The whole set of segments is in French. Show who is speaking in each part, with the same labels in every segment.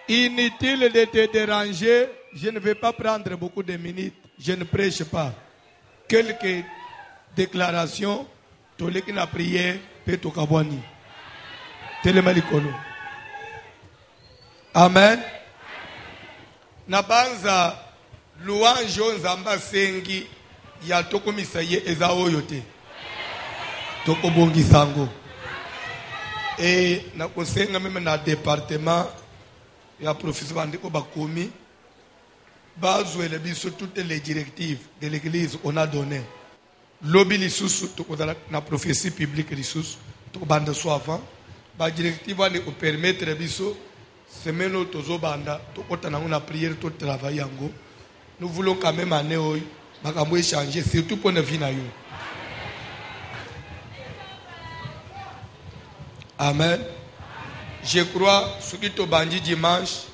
Speaker 1: Inutile de te déranger, je ne vais pas prendre beaucoup de minutes, je ne prêche pas. Quelques déclarations, toleki na prière, pe tokabwani. Telemalikolo. Amen. Nabanza louange nzamba sengi ya tokomisa ye eza oyo te. Tokobongisa ngo. Et na kosenga même na département ya professeur bandiko bakomi bazwele biso toutes les directives de l'église on a donné. Lobi lisusu tokozala na prophétie publique lisusu tokobanda so avant ba directive ani ko permettre biso semaine tozobanda tokota na una prière to travailler yango. Nous voulons quand même année oyo makambo échanger surtout pour na vie na yo. Amen. Je crois ce qui to bandi dimanche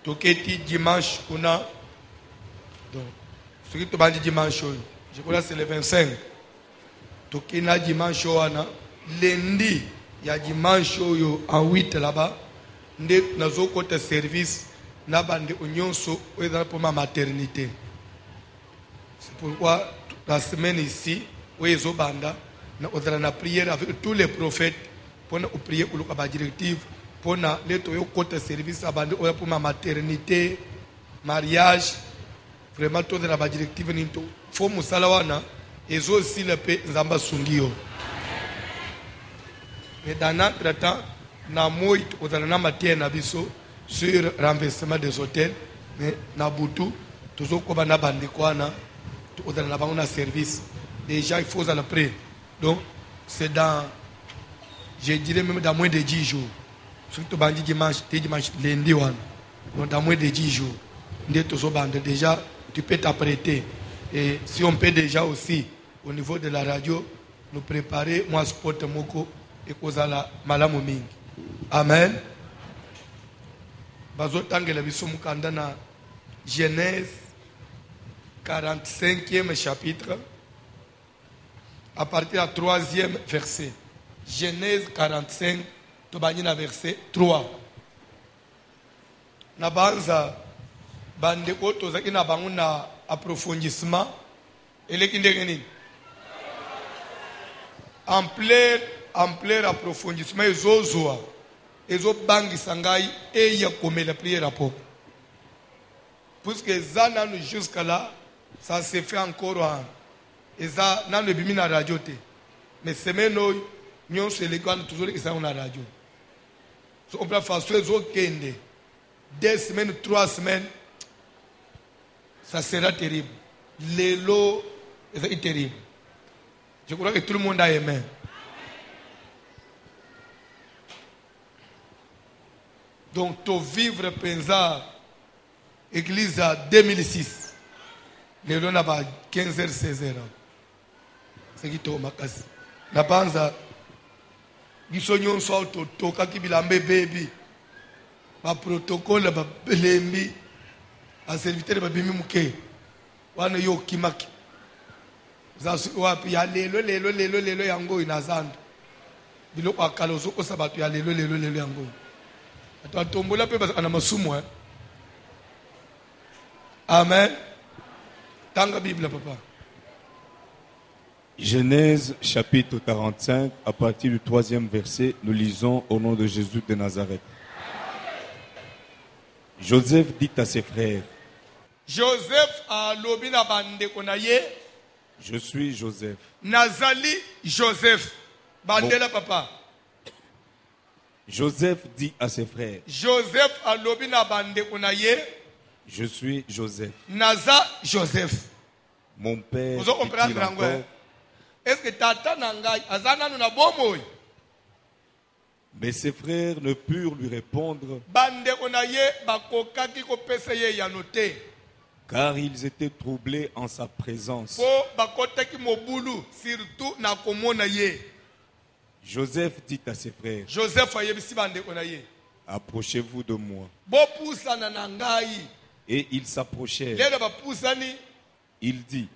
Speaker 1: toketi dimanche kuna donc ce qui to bandi dimanche je crois c'est le 25 tokina dimanche wana lundi ya dimanche yo en 8 là-bas nde nazokota service na bande onyonso oza pour ma maternité. C'est pourquoi la semaine ici oyezo banda na odra na prière avec tous les prophètes pour na prier pour la directive pour na leto yo côté service abande oya pour ma maternité mariage vraiment tout de la directive ninto faut musala wana ezo aussi le pe nzamba sungio. Mais dans notre temps na moi odra na matin na biso sur renversement des hôtels mais na butu toujours koba na bande kwana odra na bangona service déjà il faut à la prier. Donc c'est dans, je dirais même dans moins de 10 jours. Surtout dimanche lundi. Donc dans moins de 10 jours. Déjà, tu peux t'apprêter. Et si on peut déjà aussi, au niveau de la radio, nous préparer, moi, sport moko, et kozala malamu mingi. Amen. Bazotangela biso mukanda na Genèse 45e chapitre. À partir du 3e verset. Genèse 45, Tobanina verset 3. Nabanza bandeko tozaki na bango na approfondissement eleki ndenge nini en plein approfondissement ezozwa ezobangisa ngai eya komela prière apo puisque ça nanu jusqu'à là ça se fait encore en eza nanu ebimi na radio te mais semaine oyo nyonso elekwana toujours ekisana na radio so on peut façon ezokende 2 semaines 3 semaines ça sera terrible lelo est terrible. Je crois que tout le monde a aimé. Donc to vivre pensa église à 2006 lelo na ba 15h 16h c'est qui to makasi na banza biso nyonso auto tokaki bilambe baby ba protocole ba belembi a serviteur ba bimi muke wana yo kimaki za wapi ya lelo yango inazanda biloko akalo zoko sabatu ya lelo yango atotombola pe ana masumu amen. Tanga Bible papa.
Speaker 2: Genèse chapitre 45, à partir du 3e verset, nous lisons au nom de Jésus de Nazareth. Joseph dit à ses frères,
Speaker 1: Joseph a lobina bande konaye.
Speaker 2: Je suis Joseph.
Speaker 1: Nazali Joseph. Bandela papa.
Speaker 2: Joseph dit à ses frères,
Speaker 1: Joseph a lobina bande konaye.
Speaker 2: Je suis Joseph.
Speaker 1: Naza Joseph.
Speaker 2: Mon père.
Speaker 1: Vous comprenez encore? Est-ce que tata nangai azana nuna bomoy?
Speaker 2: Mais ses frères ne purent lui répondre,
Speaker 1: bande konaye bakokaki ko peseye ya noté.
Speaker 2: Car ils étaient troublés en sa présence. Joseph dit à ses frères, approchez-vous de moi. Et ils s'approchèrent. Il dit,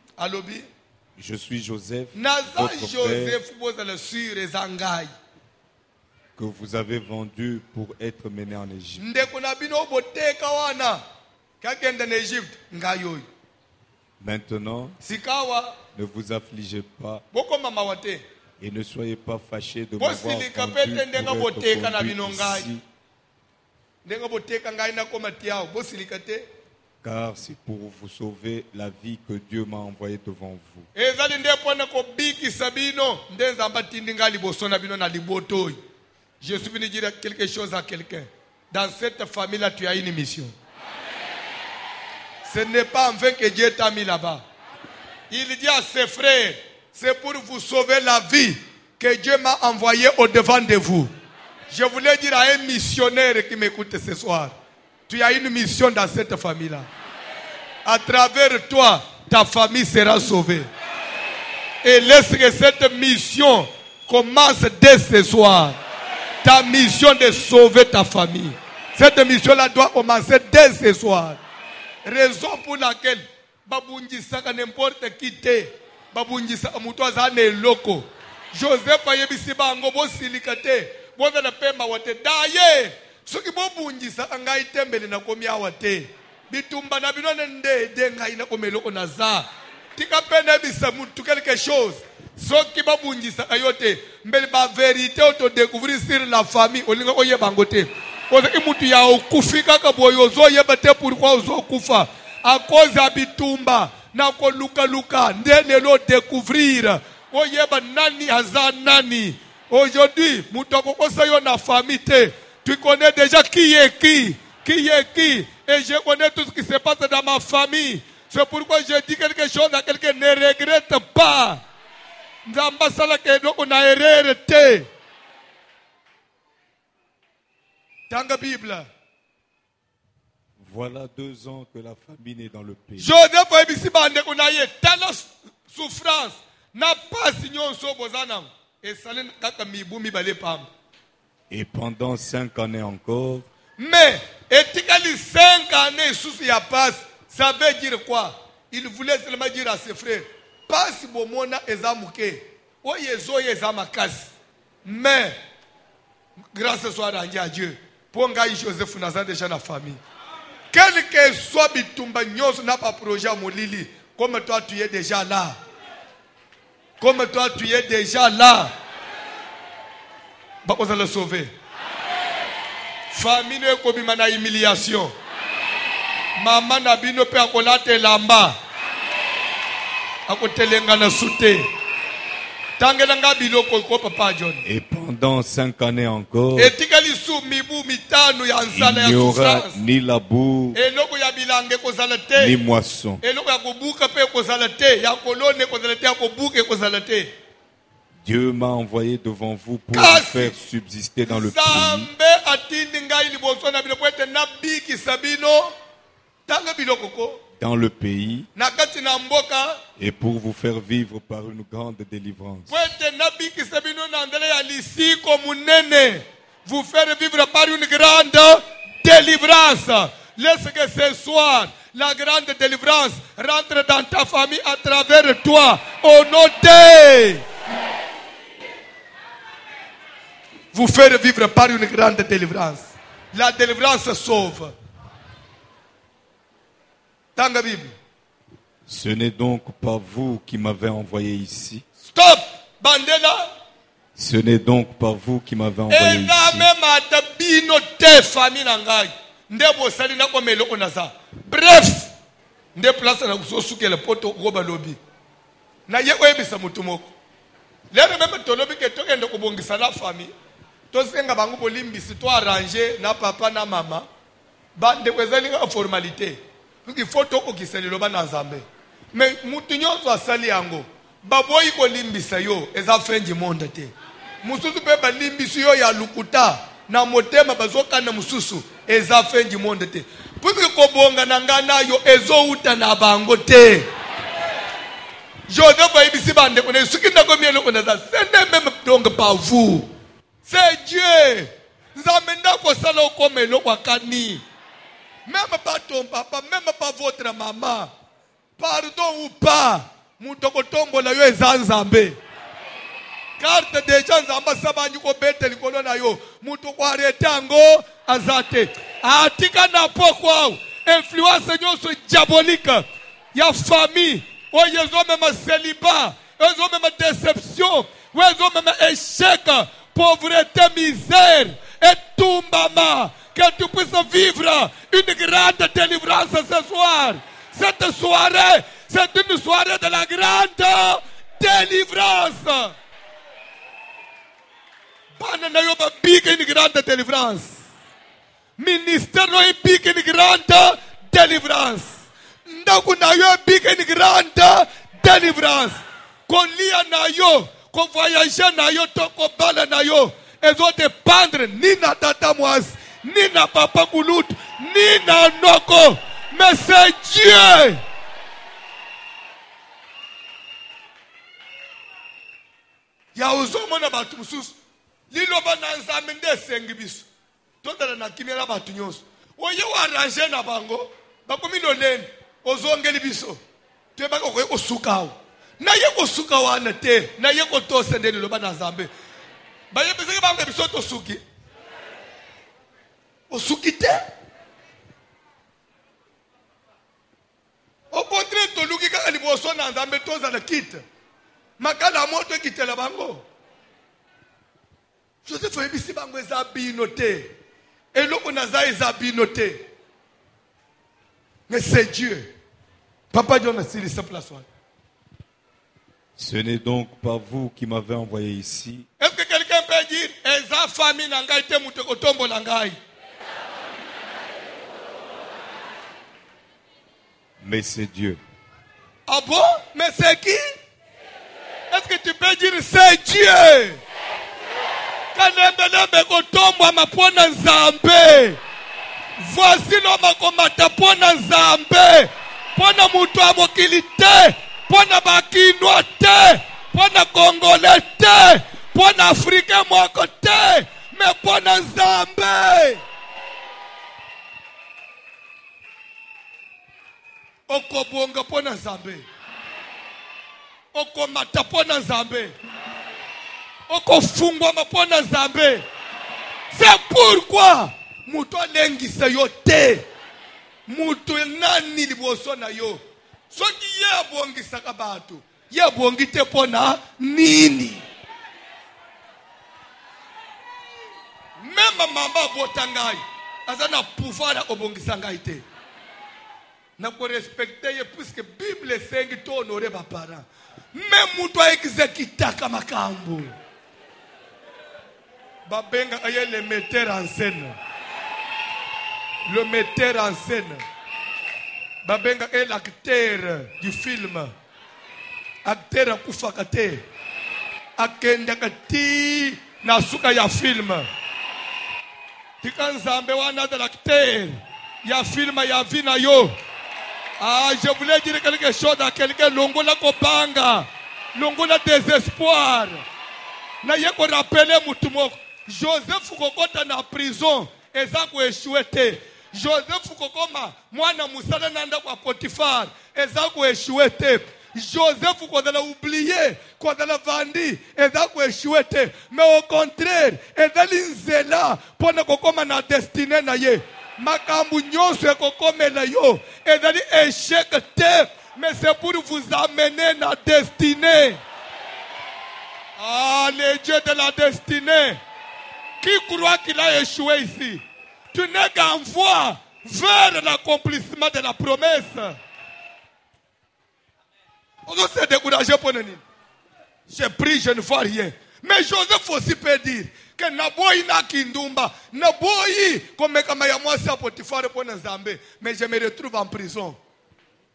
Speaker 2: Je suis Joseph,
Speaker 1: naza
Speaker 2: votre frère,
Speaker 1: Joseph bozala sur ezangai
Speaker 2: que vous avez vendu pour être mené en Égypte.
Speaker 1: ndeko na bino boteka wana kakenda na Egypte ngayoy
Speaker 2: Maintenant,
Speaker 1: sikawa
Speaker 2: ne vous affligez pas
Speaker 1: bokoma mawate
Speaker 2: et ne soyez pas fâchés de m'avoir
Speaker 1: bosilika
Speaker 2: vendu
Speaker 1: pete ndenga
Speaker 2: pour
Speaker 1: boteka
Speaker 2: être
Speaker 1: na
Speaker 2: conduit
Speaker 1: bino ngai
Speaker 2: ici,
Speaker 1: ndenga boteka ngai na koma tiao bosilika te
Speaker 2: car c'est pour vous sauver la vie que Dieu m'a envoyé devant vous.
Speaker 1: ezali nde mpona kobikisa bino nde nzambe atindi ngai liboso na bino na liboto oyo. Je suis venu dire quelque chose à quelqu'un. Dans cette famille-là, tu as une mission. Ce n'est pas en vain que Dieu t'a mis là-bas. Il dit à ses frères, c'est pour vous sauver la vie que Dieu m'a envoyé au-devant de vous. Je voulais dire à un missionnaire qui m'écoute ce soir, tu as une mission dans cette famille-là. À travers toi, ta famille sera sauvée. Et laisse que cette mission commence dès ce soir. Ta mission de sauver ta famille. Cette mission-là doit commencer dès ce soir. Raison pour laquelle babunjisaka n'importe qui te babunjisaka mutu azane loko. Joseph ayebisi bango bosilika te bozala pemba wate daye soki bobunjisaka ngai tembele na komi awa te bitumba na bino nde de ngai na komeloko naza tika pene bisa mutu quelque chose. Soki babunjisaka yo te mbele ba vérité auto découvrir sur la famille olinga oyeba ngo te ozaki mutu ya okufika ka boyo ozoyeba te pourquoi ozokufa à cause ya bitumba na koluka luka nde lelo découvrir oyeba nani aza nani. Aujourd'hui mutu akokosa yo na famille te, tu connais déjà qui est qui et je connais tout ce qui se passe dans ma famille. C'est pourquoi je dis quelque chose à quelqu'un, ne regrette pas. Dans la Bible.
Speaker 2: Voilà 2 ans que la famine est dans le pays.
Speaker 1: Joseph a dit tala souffrance n'a pas signé son bozanam et salen kaka mibumi bale pam.
Speaker 2: Et pendant 5 années encore,
Speaker 1: mais étikali 5 années sous ya passe, ça veut dire quoi? Il voulait seulement dire à ses frères, passe bomona ezamuke, oyezo yezamakasi. Mais grâce soit rendue à Dieu. Pour ngai Joseph naza déjà na famille. Quel que soit bitumba nyos n'a pas projet à Molili, comme toi tu es déjà là. Comme toi tu es déjà là. Vous allez le sauver. Famille ko bima na humiliation. Maman na bino pe akolate lamba. Akotelenga na sute. Tangelanga biloko ko papa John.
Speaker 2: Et pendant 5 années encore,
Speaker 1: il
Speaker 2: n'y aura ni labour, ni moisson. Dieu m'a envoyé devant vous pour vous faire subsister dans le pays. Dans le pays et pour vous faire vivre par une grande délivrance.
Speaker 1: Vous faire vivre par une grande délivrance. Laisse que ce soir, la grande délivrance rentre dans ta famille à travers toi. Au nom de vous faire vivre par une grande délivrance. La délivrance sauve. Dans la Bible.
Speaker 2: Ce n'est donc pas vous qui m'avez envoyé ici.
Speaker 1: Stop! Bandela.
Speaker 2: Ce n'est donc pas vous qui m'avez envoyé ici.
Speaker 1: Bref, nde place na kusosuke le poto roba lobby. Na ye oyebisa mutu moko. Lero même tolobi ke tokende kobongisa la famille. To senga bangu bolimbisi to arranger na papa na mama. Bande kwezali nga formalité. Il faut toko kiselelo ba na Nzambe. Mais mutu nyonso asali yango. Baboyi kolimbisa yo eza fenji monde te. Mususu pe balimbisi yo ya lukuta na motema bazoka na mususu eza fenji monde te. Puisque kobonga nangana yo ezo uta na bango te. Joseph ayibisi bande kone suki na komielo kone za sende même donc pas vous. C'est Dieu. Nzamenda ko sala okomelo kwa kani. Même pas ton papa, même pas votre maman. Pardon ou pas. muto kotombola yo eza nzambe. Carte deja nzamba sabanyi ko bete likolo na yo. Muto ko arrêter ango azate. Atika na pokwa influence nyonso diabolique ya famille. Oyezo même célibat, oyezo même déception, oyezo même échec, pauvreté, misère et tout mama. Que tu puisses vivre une grande délivrance ce soir. Cette soirée, c'est une soirée de la grande délivrance. Banana yo big une grande délivrance. Ministère no big une grande délivrance. Ndaku na yo big une grande délivrance. Kolia na yo, ko voyager na yo, to ko bala na yo. Elles vont dépendre ni na tata moise, ni na papa Koulout, ni na noko. Mais c'est Dieu. Ya uzomo na batu mususu. Lilo bana nzambe nde sengi biso. Tondala na kimela batu nyonso. Oye wa arranger na bango. Bakomi noleni. Ozongeli biso. Teba ko osukawo. Na ye ko sukawa na te. Na ye ko to sendeli lo bana nzambe. Ba ye pese bango biso to suki. Osuki te. Au contraire, to luki kaka liboso na nzambe toza na kite. Makala moto kitela bango. Joseph yebisi bango eza bino te. Eloko naza eza bino te. Mais c'est Dieu. Papa Dieu merci de cette place.
Speaker 2: Ce n'est donc pas vous qui m'avez envoyé ici.
Speaker 1: Est-ce que quelqu'un peut dire eza famille na ngai te muto kotombo na ngai?
Speaker 2: Mais c'est Dieu.
Speaker 1: Ah bon? Mais c'est qui? Est-ce que tu peux dire c'est Dieu? Kanembelembe kotombwa mapona nzambe. Voici l'homme komata pona nzambe. Pona mutu a mokili te. Pona bakinois te. Pona congolais te. Pona africain moko te. Mais pona nzambe. Okobonga pona nzambe. Okomata pona nzambe. Okofungwa mapona nzambe. C'est pourquoi muto alengisa yo te. Muto nani liboso na yo. Soki ye abongisaka bato. Ye abongi te pona nini. Même mama botangai. Azana pouvoir na obongisa ngai te. Na ko respecter ye puisque Bible sengi to honorer ba parents. Même muto exécutaka makambo. Babenga aye le metteur en scène. Le metteur en scène. Babenga est l'acteur du film. Acteur akufakate. Akendaka ti na suka ya film. Tikanzambe wana de l'acteur. Ya film ya vina yo. Ah, je voulais dire quelque chose à quelqu'un. Longola kobanga. Longola désespoir. Na yeko rappeler mutumoko. Joseph kokota na prison. Eza ko échoué te. Joseph kokoma mwana musala nanda kwa Potifar. Eza ko échoué te. Joseph kodala oublié, kodala vandi, eza ko échoué te. Mais au contraire, eza linzela pona kokoma na destinée na ye. Makambu nyonso ekokomela yo. Eza li échec te. Mais c'est pour vous amener na destinée. Ah, les dieux de la destinée. Qui croit qu'il a échoué ici? Tu n'es qu'en voie vers l'accomplissement de la promesse. On s'est découragé pour nous. J'ai pris, je ne vois rien. Mais Joseph aussi peut dire que Naboyi na kindumba, Naboyi comme kamaya moi c'est Potifar pour Nzambe, mais je me retrouve en prison.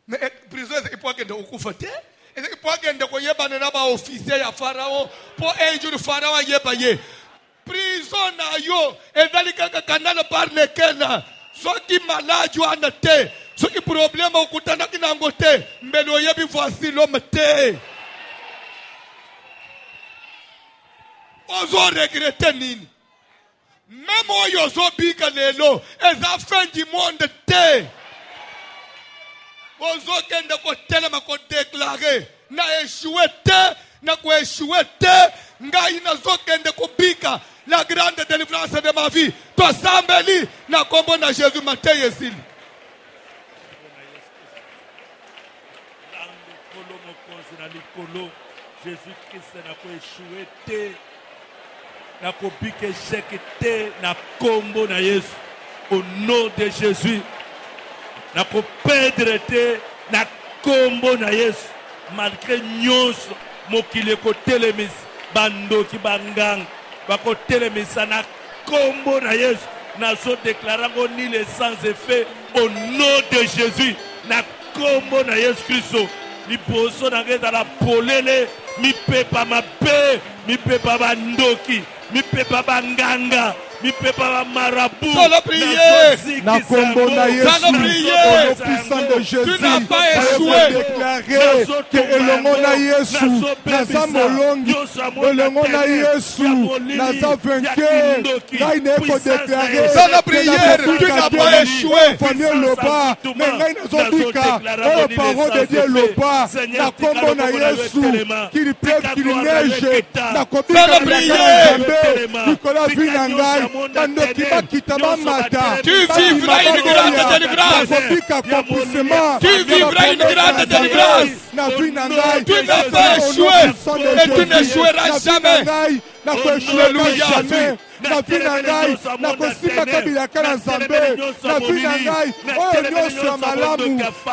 Speaker 1: Mais prison c'est pour que de okufote. Et c'est pour que de koyeba na ba officier ya Pharaon pour un jour Pharaon yeba ye. Prison na yo ezali kaka canal par lequel soki malade yo ana te, soki problème okutana kinango te, mbelo yebi voici l'homme te. Ozo regretter nini? Même oyo zo bika lelo eza fin du monde te. Ozo kende ko telema ko déclarer na échoué te na kuéchoué te ngai nazokende kubika la grande délivrance de ma vie tosambeli na kombo na Jésus Matthieu esili
Speaker 3: Jésus Christ na kuéchoué te na kubika échec te na kombo na Yesu au nom de Jésus na kupedre te na kombo na Yesu malgré nyonso mokili kotelemisa bandoki banganga bakotelemisa na kombo na Yesu nazo déclarer ngo ni les sans effet au nom de Jésus na kombo na Yesu Christo liboso na ngeza la polele mipepa mabe mipepa bandoki mipepa banganga mipepa marabout
Speaker 1: solo prier
Speaker 4: na kombo na Yesu
Speaker 1: solo
Speaker 4: au
Speaker 1: prier
Speaker 4: nom puissant de Jésus
Speaker 1: tu n'as pas
Speaker 4: je
Speaker 1: échoué
Speaker 4: déclarer que elongo na Yesu naza molongi elongo na Yesu naza vainqueur ngai neko déclarer
Speaker 1: dans la prière tu n'as pas échoué
Speaker 4: famille loba mais ngai nazobika oyo parole de Dieu loba na kombo na Yesu qu'il pleuve qu'il neige nakobika na Nzambe likolo vi na ngai bandoki bakita bamata
Speaker 1: tu vivras une grande délivrance
Speaker 4: nakobika accomplissement
Speaker 1: tu vivras une grande délivrance
Speaker 4: na vi na ngai
Speaker 1: tu n'as pas échoué et tu n'échoueras jamais
Speaker 4: Alléluia jamais na vi na ngai nakosimaka bilaka na Nzambe na vi na ngai oyo nyonso ya malamu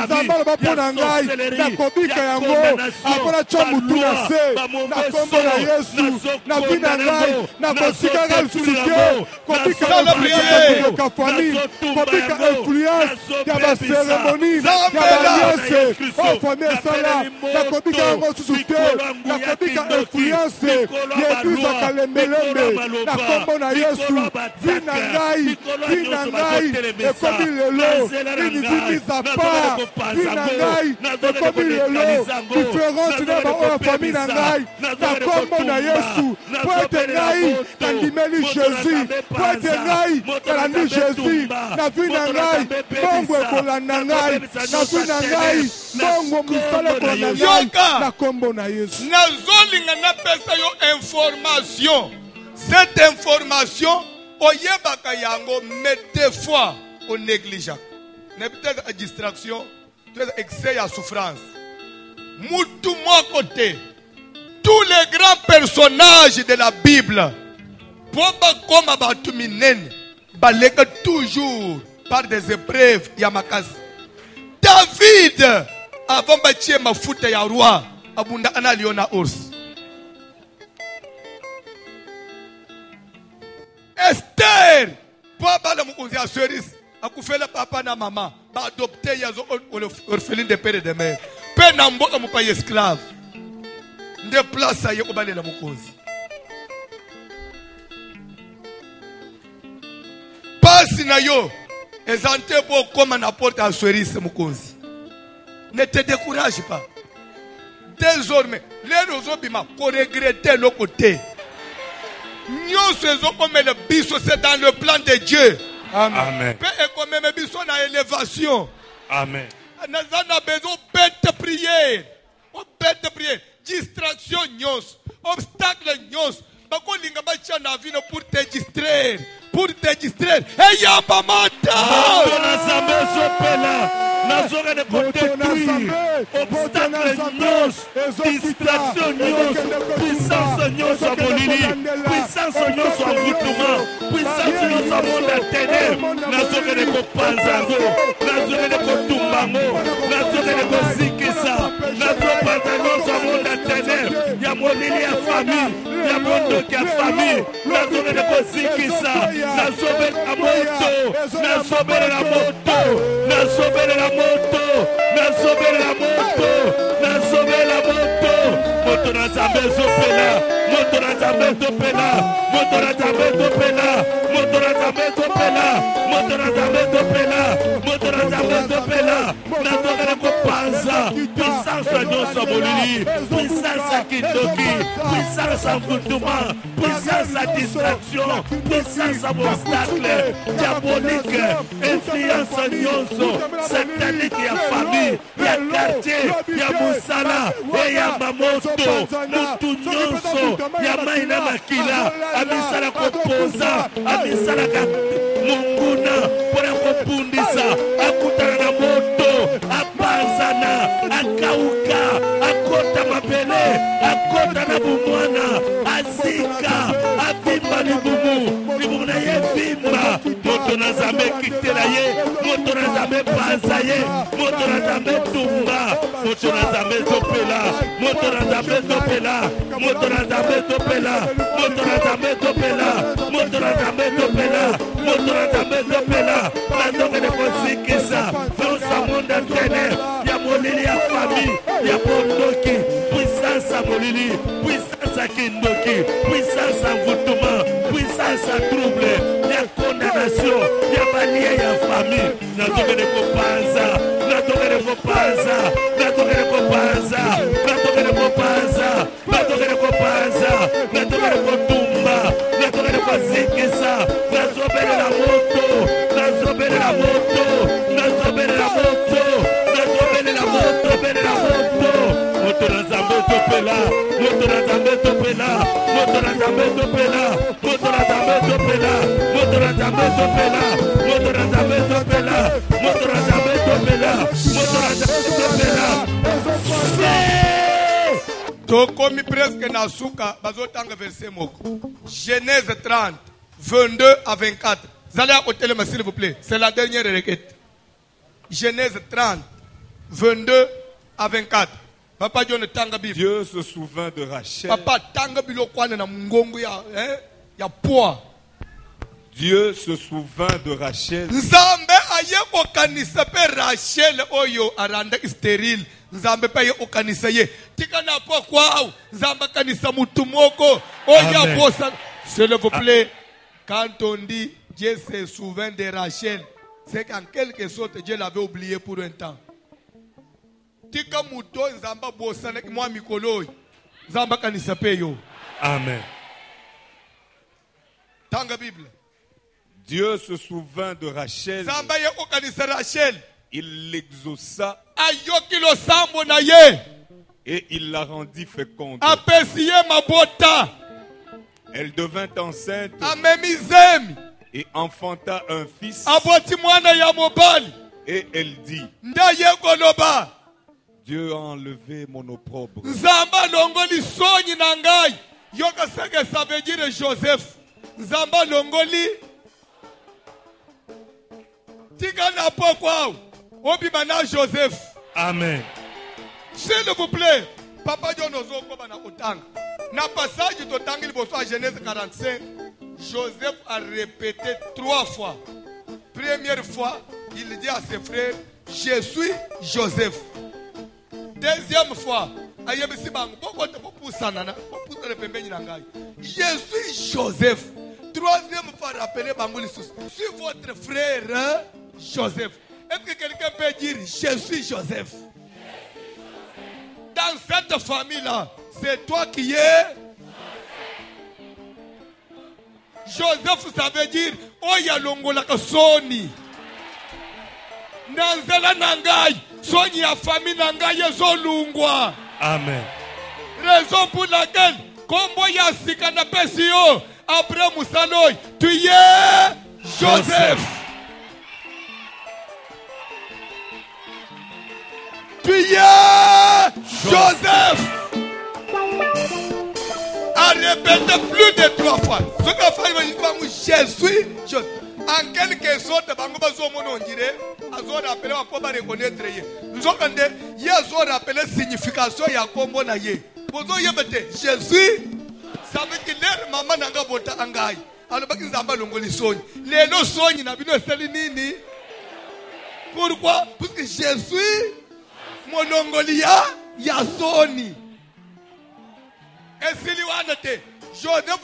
Speaker 4: Nzambe aloba mpo na ngai nakobika yango apona tya mutu na se na kombo na Yesu na vi na ngai nakosikaka lisusu te kobika koka famille kobika influence ya baseremoni ya baliese oyo famille esala nakobika yango lisusu te nakobika influence ya eglise ya kalembelembe na kombo na Yesu vi na ngai ekomi lelo ini vi mise à part vi na ngai ekomi lelo différence na baoyo famille na ngai na kombo na Yesu po ete ngai nandimeli Jésus po ete ngai nalandi Jésus na vi na ngai bongo ekolanda ngai na vi na ngai bongo misala ekolanda ngai na kombo na Yesu
Speaker 1: nazolinga napesa yo information. Cette information, oyebaka yango, mais des fois, on néglige. N'est peut-être à distraction, peut-être excès à souffrance. Moutou mon côté, tous les grands personnages de la Bible, Boba comme Abatuminen, balega toujours par des épreuves Yamakas. David, avant bâtir ma foute ya roi, abunda analiona ours. Esther, papa la mukunzi ya cerise, akufela papa na mama, ba adopté yazo orpheline de père et de mère. Pe na mboka mupa esclave. Nde place ye obale la mukunzi. Pasi na yo, ezante po koma na porte à cerise mukunzi. Ne te décourage pas. Désormais, les rozobima ko regretter le côté. C'est dans le plan de Dieu.
Speaker 3: Amen.
Speaker 1: Élévation.
Speaker 3: Amen.
Speaker 1: Nous avons besoin de prière. Distraction, obstacle, pour te distraire. Pour te distraire. Et Yamamata.
Speaker 3: Distraction, puissance, puissance, puissance à Kindoki, puissance à envoûtement, puissance à distraction, puissance à obstacle, diabolique, influence nyonso, satanique ya famille, ya quartier, ya musala, et ya mamoto, mutu nyonso, ya maina makila, amisala kopoza, amisala munguna, pona kopundisa, akutana na moto, apanzana, akauka, akota mapele, akota na bumwana, azika, avimba libumu na ye vimba, moto na zambe kitela ye, moto na zambe panza ye, moto na zambe tumba, moto na zambe topela, moto na zambe topela, moto na zambe topela, moto na zambe topela, moto na zambe topela, moto na zambe topela, na ndoke de kosikisa, dans sa monde entraîné, ya molili ya famille, ya bondoki, puissance à molili, puissance à kindoki, puissance à envoûtement, puissance à trouble, ya condamnation, ya balie ya famille, na ndoke de kopanza, na ndoke de kopanza, na ndoke de kopanza, na ndoke de kopanza, na ndoke de kopanza, na ndoke de kotumba, na ndoke de kosikisa, na zobele la moto, na zobele la moto, na zobele la moto, na zobele la moto, bele la moto, moto na zambe topela, moto na zambe topela, moto na zambe topela, moto na zambe topela, moto na zambe topela, moto na zambe topela, moto na zambe topela, moto na zambe topela.
Speaker 1: Tokomi presque na suka bazotanga verset moko. Genèse 30, 22 à 24. Vous allez à côté le s'il vous plaît. C'est la dernière requête. Genèse 30, 22 à 24. Papa John tanga Bible.
Speaker 2: Dieu se souvint de Rachel.
Speaker 1: Papa tanga bilokwana na mungongo ya ya poa.
Speaker 2: Dieu se souvint de Rachel.
Speaker 1: Nzambe aye kokanisa pe Rachel oyo aranda stérile. Nzambe pa ye okanisa ye. Tika na po kwao. Nzambe kanisa mutu moko. Oya bosa. S'il vous plaît. Quand on dit Dieu se souvint de Rachel, c'est qu'en quelque sorte Dieu l'avait oublié pour un temps. Tika muto nzamba bosa na mwa mikolo. Nzamba kanisa pe yo.
Speaker 3: Amen.
Speaker 1: Tanga Bible.
Speaker 2: Dieu se souvint de Rachel.
Speaker 1: Nzamba ye okanisa Rachel.
Speaker 2: Il l'exauça
Speaker 1: Ayoki lo sambo na ye.
Speaker 2: et il la rendit féconde.
Speaker 1: Apesiye mabota.
Speaker 2: Elle devint enceinte
Speaker 1: Amemizemi.
Speaker 2: et enfanta un fils.
Speaker 1: Aboti mwana ya mobali.
Speaker 2: Et elle dit,
Speaker 1: Nda ye goloba.
Speaker 2: Dieu a enlevé mon opprobre.
Speaker 1: Nzamba longoli sonyi na ngai. Yoka seke ça veut dire Joseph. Nzamba longoli. Tika na po kwao. Obi bana Joseph.
Speaker 3: Amen.
Speaker 1: S'il vous plaît. Papa John Ozoko bana otanga. Na passage de Tangi Liboso à Genèse 45, Joseph a répété 3 fois. Première fois, il dit à ses frères, je suis Joseph. Deuxième fois, je suis Joseph. Troisième fois, rappelez Bangouli, je suis votre frère Joseph. Est-ce que quelqu'un peut dire, je suis Joseph? Dans cette famille-là, c'est toi qui es Joseph. Ça veut dire Oya longola soni Nanzela nangai Soni ya famille nangai ezolungwa.
Speaker 3: Amen.
Speaker 1: Raison pour laquelle Kombo ya sikana pesio après Moussaloi, tu es Joseph. Tu es Joseph. A répété plus de 3 fois. Ce qu'a fait, je suis Joseph. En quelque sorte, on dirait, ils ont rappelé, on peut reconnaître. Nous avons dit, ils ont rappelé la signification de Kombo na ye. Je suis. Ça veut dire que maman n'a pas voté en gaï. Alors, ils ont pas l'ongoli son. Les lots sont, ils n'ont pas nini. Pourquoi? Parce que je suis mon ongolia Yasoni. Et si lui a noté, Joseph,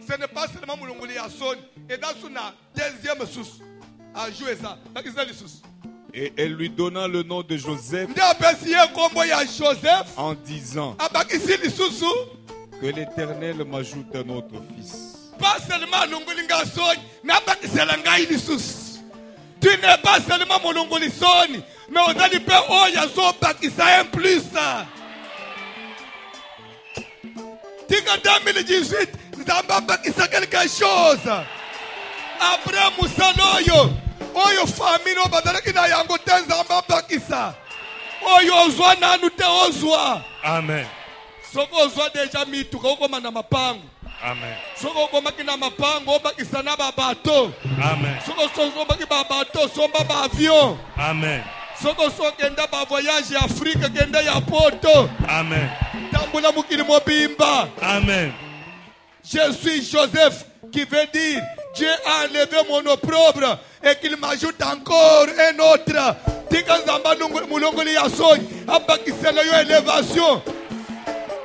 Speaker 1: ce n'est pas seulement mon ongolia Yasoni. Et dans son deuxième source, à jouer ça. Qu'est-ce que c'est la source?
Speaker 2: Et elle lui donna le nom de Joseph
Speaker 1: nde apesi ye nkombo ya Joseph
Speaker 2: en disant
Speaker 1: abakisi lisusu
Speaker 2: que l'Éternel m'ajoute un autre fils.
Speaker 1: pas seulement alongoli nga soni mais abakisela ngai lisusu. Tu n'es pas seulement molongoli soni mais ozali mpe oyo azobakisa un plus. Tika 2018 nzambe abakisa quelque chose après musala oyo famille no bazalaki na yango te nzambe abakisa oyo ozwa nanu te ozwa.
Speaker 3: Amen.
Speaker 1: Soki ozwa deja mituka okoma na mapango.
Speaker 3: Amen.
Speaker 1: Soki okomaki na mapango obakisa na babato.
Speaker 3: Amen.
Speaker 1: Soki osomaki babato somba ba avion.
Speaker 3: Amen.
Speaker 1: Soki osokenda ba voyage ya Afrique kende ya poto.
Speaker 3: Amen.
Speaker 1: Tambula mukili mobimba.
Speaker 3: Amen.
Speaker 1: Je suis Joseph, qui veut dire Dieu a enlevé mon opprobre et qu'il m'ajoute encore un autre. Tika nzamba mulongoli ya soni abakisela yo élévation.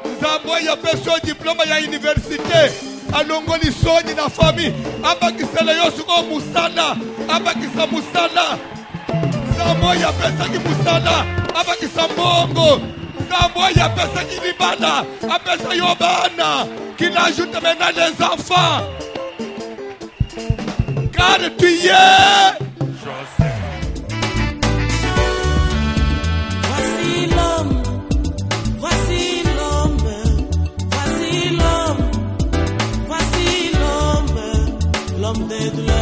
Speaker 1: Nzamba ya peso diplôme ya université alongoli soni na famille abakisela yo suko musala abakisa musala. Nzamba ya pesa ki musala abakisa mbongo. Nzamba ya pesa ki libana apesa yo bana qu'il ajoute maintenant les enfants. Car tu y es
Speaker 3: Joseph.
Speaker 5: Voici l'homme, voici l'homme, voici l'homme, voici l'homme, l'homme de douleur.